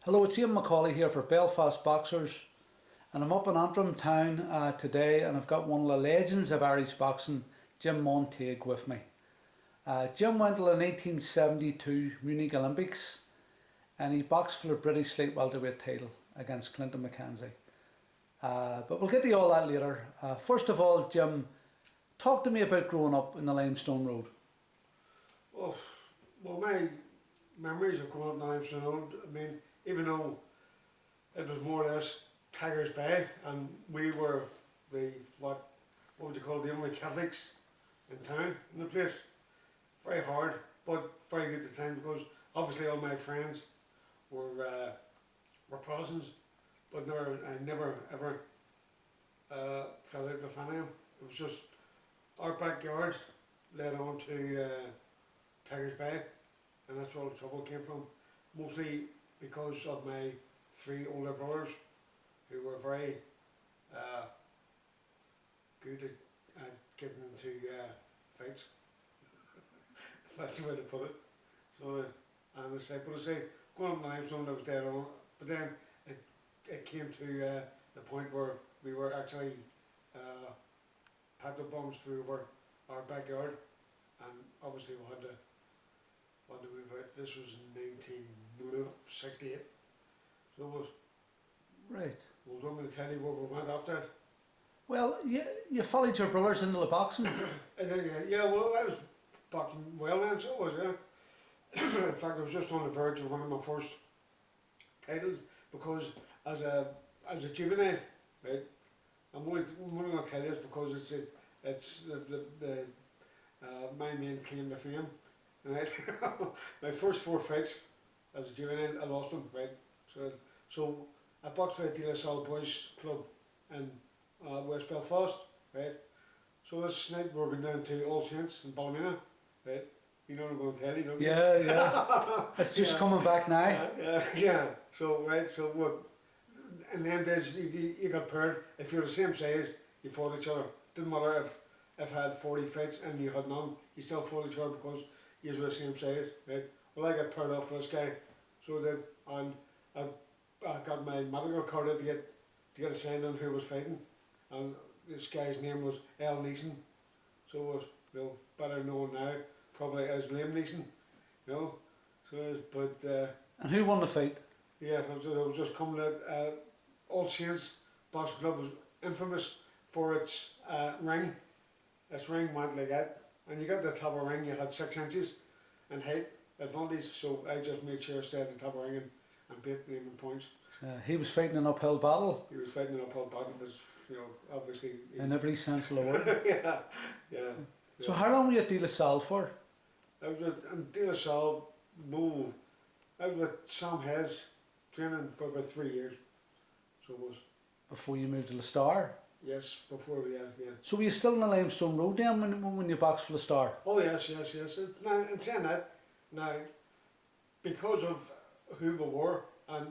Hello, it's Ian McCauley here for Belfast Boxers, and I'm up in Antrim town today, and I've got one of the legends of Irish boxing, Jim Montague, with me. Jim went to the 1972 Munich Olympics, and he boxed for the British light welterweight title against Clinton McKenzie. But we'll get to all that later. First of all, Jim, talk to me about growing up in the Limestone Road. Well, my memories of growing up in the Limestone Road, I mean, even though it was more or less Tigers Bay, and we were what would you call it, the only Catholics in town, in the place. Very hard, but very good at the time, because obviously all my friends were Protestants, but I never ever fell out with any of them. It was just our backyard led on to Tigers Bay, and that's where all the trouble came from. Mostly because of my three older brothers, who were very good at getting into fights. That's the way to put it. So, and I say, going up in Limestone, I was dead on. But then it came to the point where we were actually packed bombs through our backyard, and obviously we had to move out. This was in 1968. So it was. Right. Well, do you want me to tell you where we went after it? Well, you followed your brothers into the boxing. Yeah, well, I was boxing well then, so I was, yeah. In fact, I was just on the verge of winning my first titles, because as a juvenile, right, I'm only going to tell you this because it's my main claim to fame, right? My first four fights as a juvenile, I lost them, right? So I boxed for the De La Salle Boys Club in West Belfast, right? So this night we're going down to All Saints in Ballymena, right? You know what I'm going to tell you, don't you? Yeah. It's just coming back now. Yeah. So, right, so what? In them days, you got paired. If you're the same size, you fought each other. Didn't matter if I had 40 fights and you had none, you still fought each other because you were the same size, right? Well, I got paired off for this guy, so that, and I got my medical card out to get a sign on who was fighting, and this guy's name was L. Neeson, so it was, you know, better known now probably as Liam Neeson, you know. So it was, but And who won the fight? yeah, I was just coming at All Saints Boxing Club was infamous for its ring. Its ring went like that, and you got the top of the ring, you had 6 inches in height advantage, so I just made sure I stayed at the top of the ring and beat him in points. He was fighting an uphill battle. He was fighting an uphill battle, but you know, obviously. In every sense of the word. yeah. So how long were you at De La Salle for? I was at De La Salle, I was with Sam Hayes training for about 3 years. So it was. Before you moved to the Star? Yes, before, yeah. So were you still in the Limestone Road then when you boxed for the Star? Oh yes. Now, in saying that, now, because of who we were and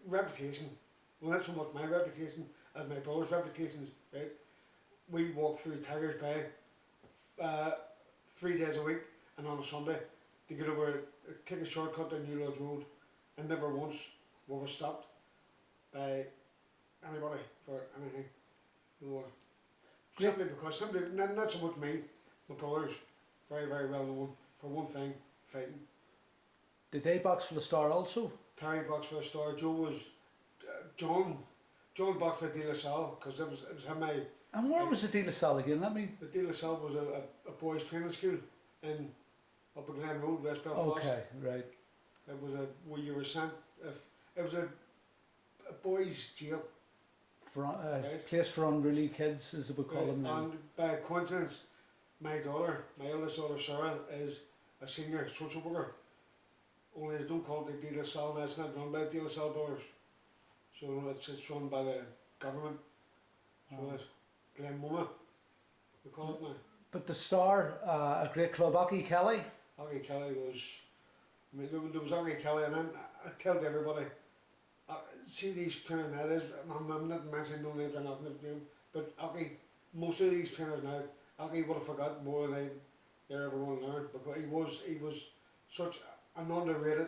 reputation, well, not so much my reputation as my brother's reputations, right? We walked through Tigers Bay 3 days a week, and on a Sunday to get over, take a shortcut down New Lodge Road, and never once were we stopped by anybody for anything. No. Simply because, not so much me, my brothers, very, very well known for one thing, fighting. Did they box for the Star also? Terry boxed for the Star. Joe was John boxed for De La Salle, because it was him. And where was the De La Salle again? The De La Salle was a boys' training school up at Glen Road, West Belfast. Okay, right. It was where you were sent. It was a boys' jail. Right. Place for unruly kids, as they would call them now. And by coincidence, my eldest daughter Sarah, is a senior social worker. Only they don't call it the De La Salle now, it's not run by the De La Salle Brothers. So it's run by the government. So it's Glenmona, we call it now. But the Star, a great club, Ocky Kelly? Ocky Kelly was, I mean, there was Ocky Kelly, and then I tell to everybody, see these trainers now, I'm not mentioning no names or nothing, but Ocky, most of these trainers now, Ocky would have forgotten more than they ever going to learn, because he was such an underrated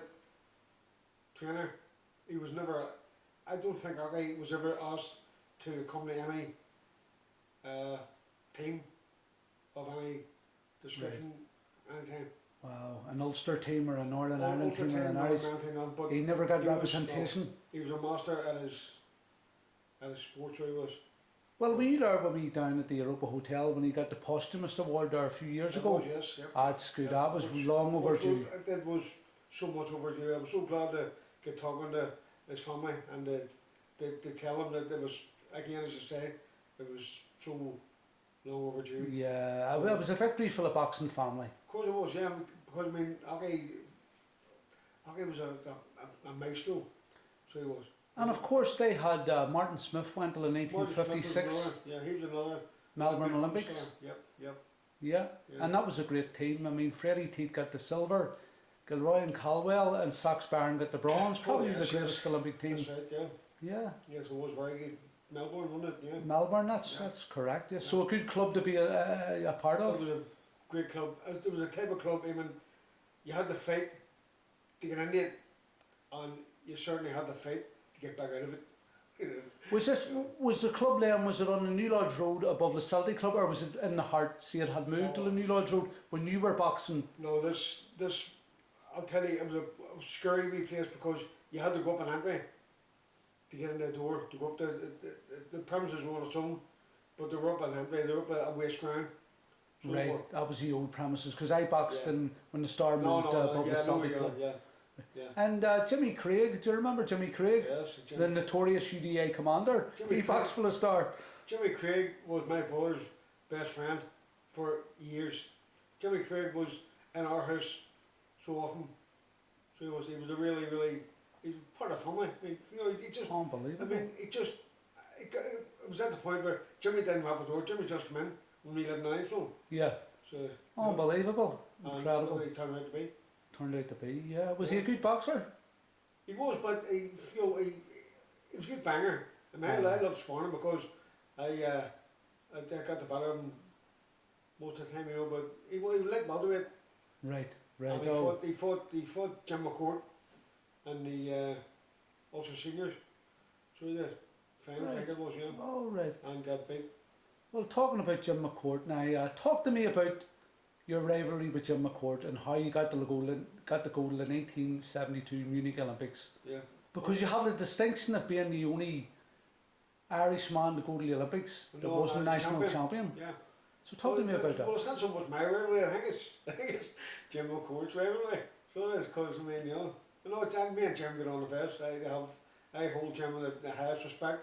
trainer. He was never, I don't think Oggy was ever asked to come to any team of any description anytime. Wow, an Ulster team or a Northern Ireland Ulster team or an team, Irish. but He never got he was- representation. he was a master at his sports, so he was. Well, were you there when we down at the Europa Hotel when he got the posthumous award there a few years It ago? was, yes, yep. That's good. Yep. That was Which- long overdue. It was so much overdue. I was so glad to get talking to his family and to tell him that it was, again, as I say, it was so long overdue. Yeah, it was a victory for the boxing family. Of course it was, yeah, because I mean, Oggy was a maestro, so he was. And of course they had Martin Smith went till in Martin Smith was 1956 another, yeah, he was another Melbourne big Olympics. star. Yep, yep. Yeah, Yeah. and that was a great team. I mean, Freddie Teat got the silver, Gilroy and Caldwell and Sox Barron got the bronze. Probably yes, the greatest Olympic team. That's right, yeah. Yeah, Yes, it was very good. Melbourne, wasn't it? Yeah. Melbourne. Yeah. That's correct. Yeah. So a good club to be a part It of. was a great club. It was a type of club, I mean, you had to fight to get into it, and you certainly had to fight to get back out of it. You know. Was the club then? Was it on the New Lodge Road above the Celtic Club, or was it in the heart? See, it had moved to the New Lodge Road when you were boxing. No, this, I'll tell you, it was a scary wee place because you had to go up an entry to get in the door, to go up the premises were on its own, but they were up an entry, they were up a waste ground. So they Right, were- that was the old premises because I boxed Yeah. in when the Star No, moved no, above yeah, the I know where Celtic you're Club. at, yeah, yeah. And Jimmy Craig, do you remember Jimmy Craig? Yes, The notorious UDA commander. Jimmy He Craig. boxed for the Star. Jimmy Craig was my brother's best friend for years. Jimmy Craig was in our house so often. So he was a really, he was part of the family. I mean, you know, he just, I Unbelievable. mean, it was at the point where Jimmy didn't have a door. Jimmy just came in when we lived in Limestone. Yeah, So, you unbelievable. know, and Incredible. look what he turned out to be. Turned out to be, yeah. Was he a good boxer? He was, but he was a good banger. I mean, Yeah. I loved sparring because I got to battle him most of the time, you know, but he was like welterweight. Right, And right. he fought Jim McCourt in the Ulster Seniors. So he did. Fine, I think it was, yeah. Oh, right. And got beat. Well, talking about Jim McCourt now, talk to me about your rivalry with Jim McCourt and how you got the gold in the 1972 Munich Olympics. Yeah. Because you have the distinction of being the only Irishman to go to the Olympics that No, wasn't a Irish national champion. Yeah. So talk to me about that. Well, it's not so much my rivalry. I think it's Jim McCourt's rivalry. So it is because I mean, you know, me and Jim get on the best. I hold Jim in the highest respect.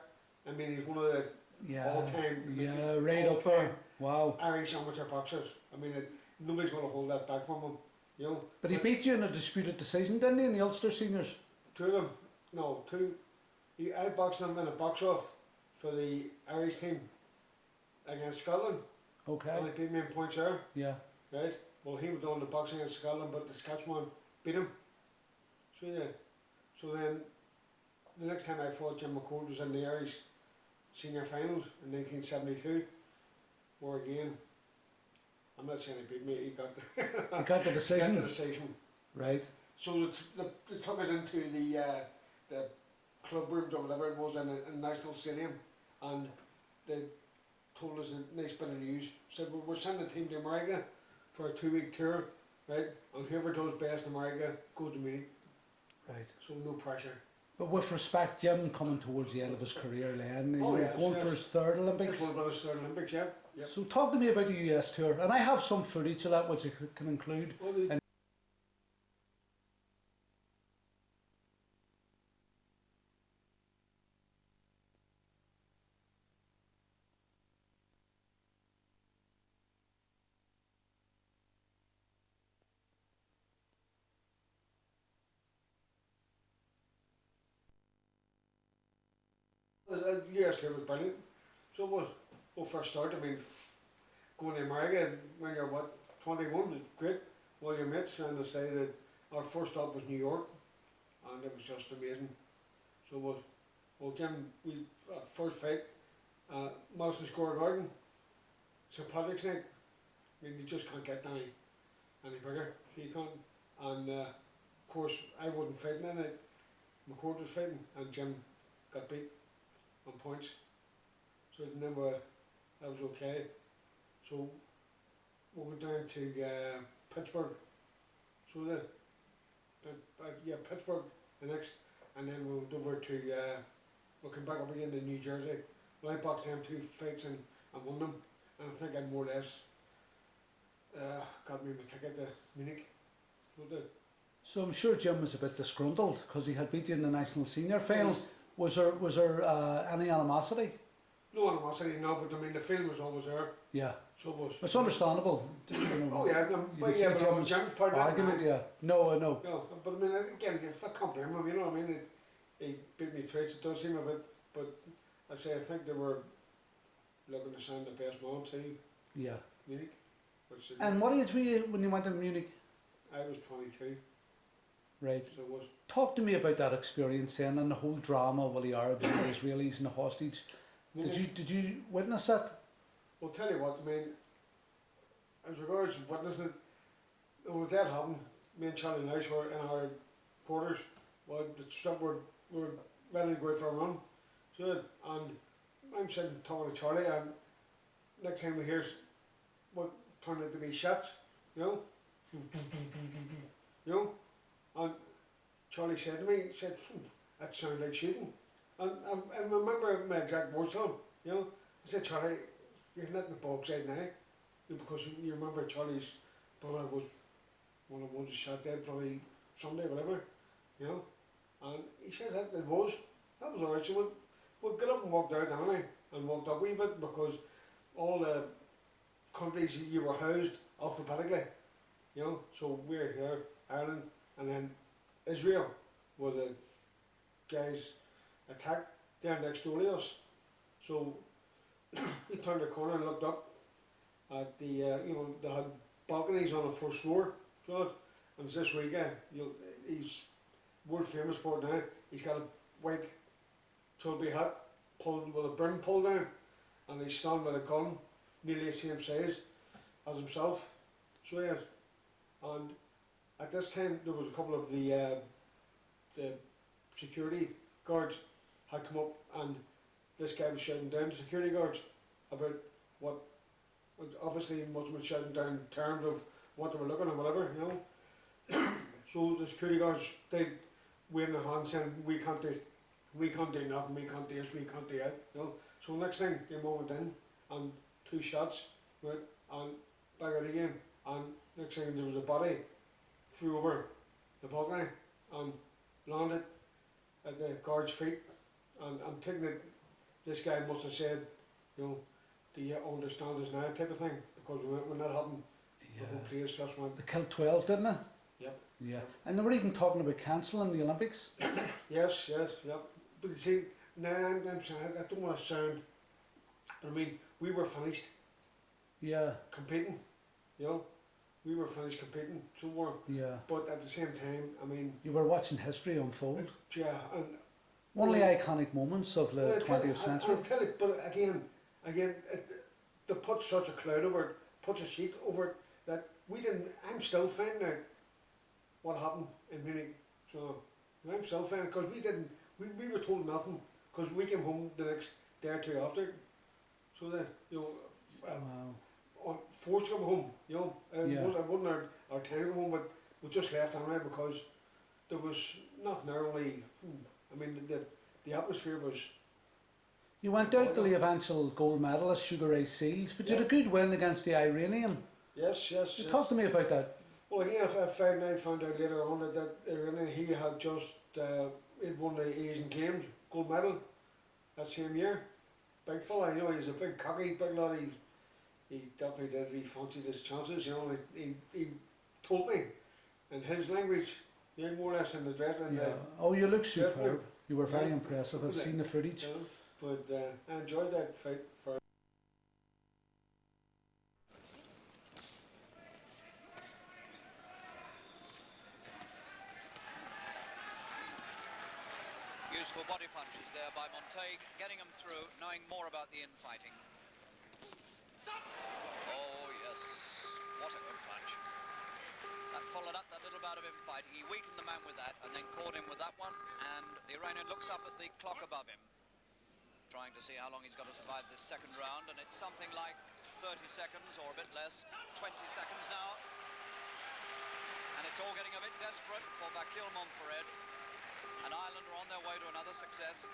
I mean, he's one of the Yeah, all-time, yeah, right up there. Wow. Irish amateur boxers. I mean, nobody's going to hold that back from him. You know. But he beat you in a disputed decision, didn't he, in the Ulster Seniors? Two of them, no, two. I boxed him in a box-off for the Irish team against Scotland. Okay. And he beat me in points there, Yeah. right? Well, he was on the boxing against Scotland, but the Scotsman beat him. So yeah. So then, the next time I fought Jim McCourt was in the Irish senior finals in 1972, where again, I'm not saying he beat me, he got You got the he decision. got the decision. Right. So they took us into the club rooms or whatever it was in the National Stadium, and they told us a nice bit of news. Said we're sending a team to America for a 2-week tour, right? And whoever does best in America goes to Munich. Right. So no pressure. But with respect, Jim coming towards the end of his career, Len, Oh, yes, going yes. for his third Olympics. This one about his third Olympics, yeah. Yep. So talk to me about the US tour, and I have some footage of that which I can include. Well, the- And- the US tour was brilliant. So it was. Well, first start, I mean, going to America when you're what, 21 is great. All your mates, and to say that our first stop was New York, and it was just amazing. So it was. Well, Jim, we first fight, Madison Square Garden, St. Patrick's Night. I mean, you just can't get any bigger, so you can't. And course, I wasn't fighting in it. McCord was fighting, and Jim got beat on points. So I remember that was okay. So we went down to Pittsburgh. So Pittsburgh the next, and then we went over to we came back up again to New Jersey. Well, I boxed them 2 fights and won them, and I think I more or less got me my ticket to Munich. So I'm sure Jim was a bit disgruntled because he had beat you in the national senior final. Was there any animosity? No animosity, no, but I mean the feeling was always there. Yeah. So it was. It's understandable. Oh yeah, but on Jim's part argument, yeah. No, I know. No, but I mean again, I can't blame him. You know what I mean? He beat me twice. It does seem a bit, but I say I think they were looking to sign the best man to Munich. And what age were you when you went to Munich? I was 22. Right. So it was. Talk to me about that experience then, and the whole drama with the Arabs and the Israelis and the hostage. Did you witness that? Well, tell you what, I mean, as regards witnessing it, when that happened, me and Charlie Nice were in our quarters. Well, the strip were ready to go out for a run. So, and I'm sitting talking to Charlie, and next time we hear what turned out to be shots, you know, and Charlie said to me, that sounded like shooting. And I remember my exact words to him, you know. I said, Charlie, you're not in the box right now. Because you remember Charlie's brother was one of the ones who shot dead probably Sunday, whatever, you know. And he said that was alright. So we got up and walked out anyway, and walked up a wee bit because all the countries you were housed alphabetically, you know. So we're here, Ireland, and then Israel were the guys attacked there next door to us. So we turned the corner and looked up at the, they had balconies on the first floor, and it's this week, he's world famous for it now. He's got a white trilby hat pulled with a brim pulled down, and he's standing with a gun nearly the same size as himself. So yes, and at this time there was a couple of the security guards had come up, and this guy was shouting down to security guards about what obviously he must have been shouting down in terms of what they were looking at, whatever, you know. So the security guards, they waving their hands saying, we can't do nothing, we can't do this, we can't do that, you know. So next thing, they went in, and 2 shots, right, and back out again, and next thing there was a body flew over the balcony and landed at the guard's feet, and I'm taking it, this guy must have said, you know, do you understand us now type of thing, because when that happened, the whole place just went. They killed 12, didn't they? Yep. Yeah, and they were even talking about cancelling the Olympics. Yes, yep. But you see, now I'm saying, I don't want to sound, I mean, we were finished. Yeah. Competing, you know, we were finished competing, so we were. Yeah. But at the same time, I mean. You were watching history unfold. Yeah, and. One of the iconic moments of the 20th century. I'll tell you, but again, they put such a cloud over it, put a sheet over it, that we didn't, I'm still finding out what happened in Munich. So, I'm still finding, because we were told nothing, because we came home the next day or two after. So then, you know, forced to come home, you know. It wasn't our time to come home, but we just left anyway, because there was not narrowly, I mean, the atmosphere was. You went out to the eventual gold medalist, Sugar Ray Seals, but you had a good win against the Iranian. Yes. Talk to me about that. Well, again, I found out later on that Iranian, he had just he'd won the Asian Games gold medal that same year. Big fella, you know, he's a big cocky, big lad. He definitely did. He fancied his chances, you know. He told me in his language. Yeah, more or less in the vet. Oh, you look superb. You were very impressive. I've seen the footage. But I enjoyed that fight. Useful body punches there by Montague, getting him through, knowing more about the infighting. Oh yes, what a good punch. That followed up that little bit out of him fighting. He weakened the man with that and then caught him with that one, and the Iranian looks up at the clock above him, trying to see how long he's got to survive this second round, and it's something like 30 seconds or a bit less, 20 seconds now. And it's all getting a bit desperate for Bakil Montferred. And Ireland are on their way to another success.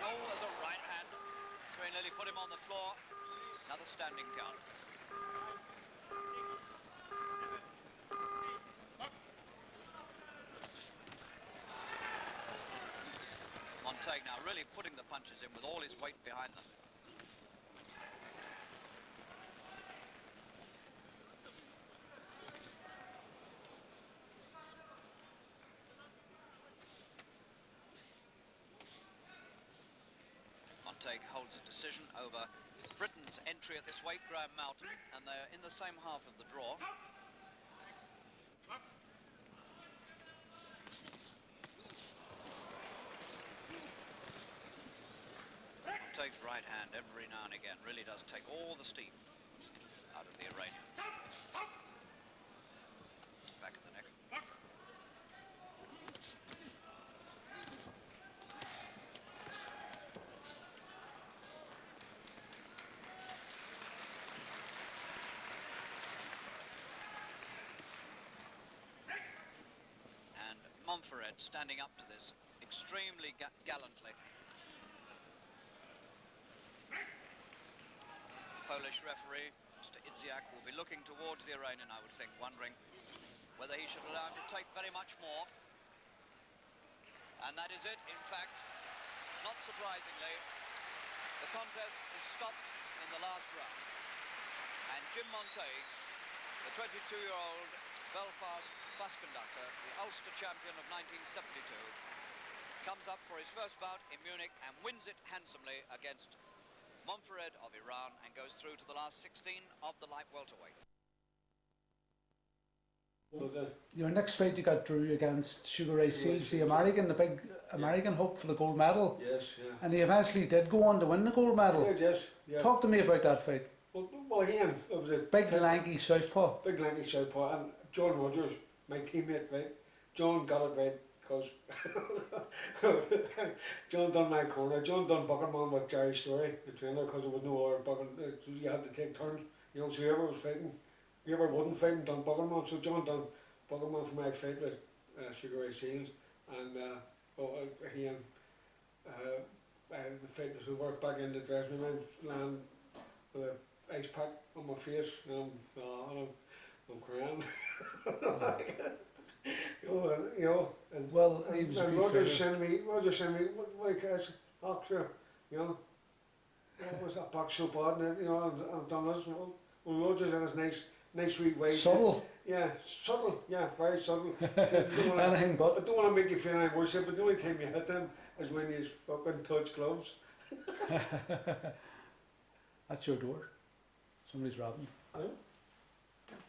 Oh, there's a right hand. Crane Lilly put him on the floor. Another standing count. Montague now really putting the punches in with all his weight behind them. Montague holds a decision over Britain's entry at this weight, Graham Mountain, and they're in the same half of the draw. Montague's right hand every now and again really does take all the steam out of the Iranian. Back of the neck. And Montferred standing up to this extremely gallantly. Polish referee, Mr. Idziak, will be looking towards the Iranian, I would think, wondering whether he should allow him to take very much more. And that is it, in fact. Not surprisingly, the contest is stopped in the last round. And Jim Montague, the 22-year-old Belfast bus conductor, the Ulster champion of 1972, comes up for his first bout in Munich and wins it handsomely against Montferred of Iran, and goes through to the last 16 of the light welterweight. Your next fight you got Drew against Sugar Ray Seals, the American, the big American hope for the gold medal. Yes, yeah. And he eventually did go on to win the gold medal. Yes, yeah. Talk to me about that fight. Well, again, it was a Big lanky southpaw. Big lanky southpaw, and John Rogers, my teammate, right? John got it right, because John done my corner. John done Buckerman with Jerry Story, the trainer, because there was no other Buckerman. You had to take turns, you know, so whoever was fighting, whoever wasn't fighting done Buckerman. So John done Buckerman for my fight with Sugar Ray Seals, and he and the fight was over. Back in the dressing room, land with an ice pack on my face, and I'm crying. You know, and Well, he was a good Roger fighter. sent me, like, as Oxford, you know, what was that back so bad, and you know, I've done this, you know. Well, Rogers had his nice sweet way. Subtle. Yeah, subtle, yeah, very subtle. Says, Anything I but. don't want to make you feel any worse, but the only time you hit him is when you fucking touch gloves. That's your door. Somebody's robbing. Oh?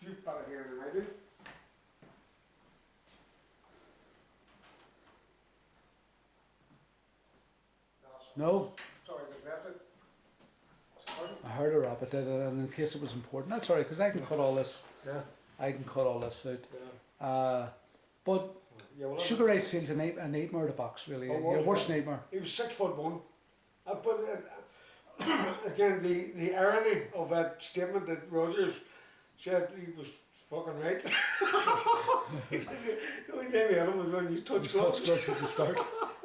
You better hear than I do. No, Sorry, I just left it. Sorry. I heard a rap. I did it, and in case it was important, that's alright, because I can cut all this. Yeah, I can cut all this out. yeah. But Yeah, well, Sugar Ray Seals a nightmare to box, really. Oh, Your was worst it? nightmare. He was 6'1". But again, the irony of that statement that Rogers said, he was fucking right. The only time he had him was when he touched gloves. Touch gloves at the start.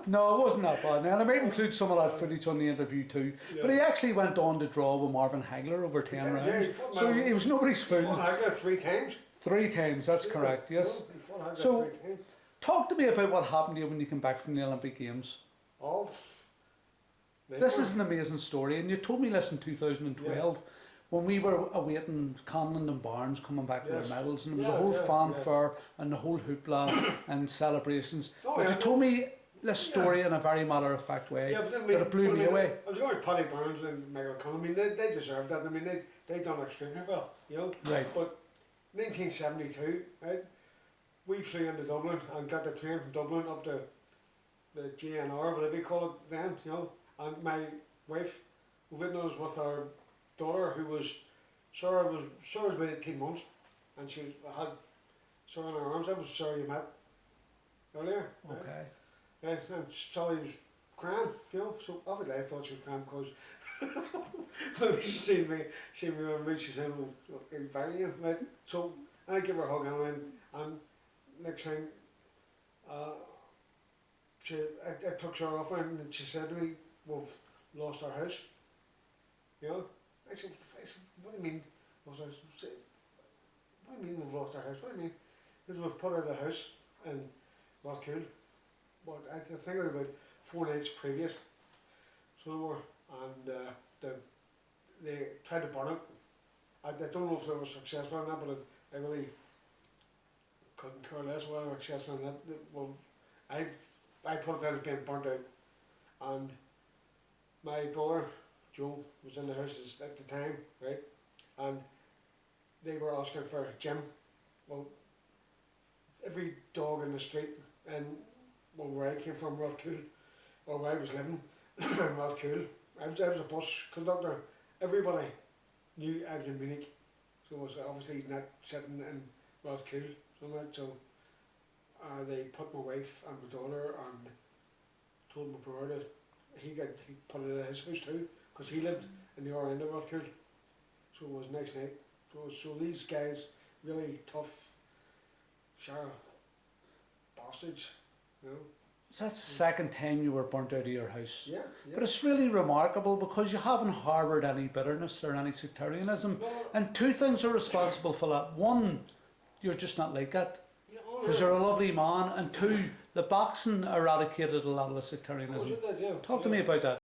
No, it wasn't that bad. And I might include some of that footage on the interview too. Yeah. But he actually went on to draw with Marvin Hagler over 10 Yeah, rounds. he fought So Marvin. he was nobody's He fought fool. Hagler 3 times. 3 times, that's Yeah, correct, yes. no, he fought Hagler So- 3 times. Talk to me about what happened to you when you came back from the Olympic Games. Oh, This is an amazing story, and you told me this in 2012 when we were awaiting Conlon and Barnes coming back with Yes. their medals, and there was Yeah, a whole yeah, fanfare and the whole hoopla and celebrations. Oh, but yeah, you no. told me this story in a very matter-of-fact way, yeah, but then but it blew me away. I was going with Paddy Barnes and Michael Conlon. I mean, they deserved that. I mean, they done extremely well, you know. Right. But 1972, right? We flew into Dublin and got the train from Dublin up to the GNR, whatever they call it then, you know. And my wife we witnessed with our daughter, who was Sarah was about 18 months, and she had Sarah in her arms. That was Sarah you met earlier. Right? Okay. Yes, and Sally was crying, you know. So obviously I thought she was crying because when she seen me on the she said, "Well, in value," right? So I give her a hug and next thing, I took her off and she said to me, "We've lost our house." You know, I said, "What do you mean, lost our house?" What do you mean we've lost our house? What do you mean? Because we've put out the house and lost cool. But I think it was about 4 nights previous. So they were, and they tried to burn it. I don't know if they were successful in that, but I really couldn't care less whether they were successful in that. Well, I put it down as being burnt out, and my brother Joe was in the house at the time, right? And they were asking for Jim. Well, every dog in the street, and well, where I came from, Rothcool, or where I was living, Rothcool, I was a bus conductor. Everybody knew I was in Munich, so I was obviously not sitting in Rothcool. So they put my wife and my daughter and told my brother that he put it in his house too, because he lived in the other end of Rothcool. So it was next night. So these guys, really tough, sharp bastards, you know. So that's the second time you were burnt out of your house. Yeah. But it's really remarkable because you haven't harboured any bitterness or any sectarianism. No, And two things are responsible for that. One, you're just not like that yeah, because you're a lovely man. And two, the boxing eradicated a lot of the Of course sectarianism. it did, yeah. Talk to me about that.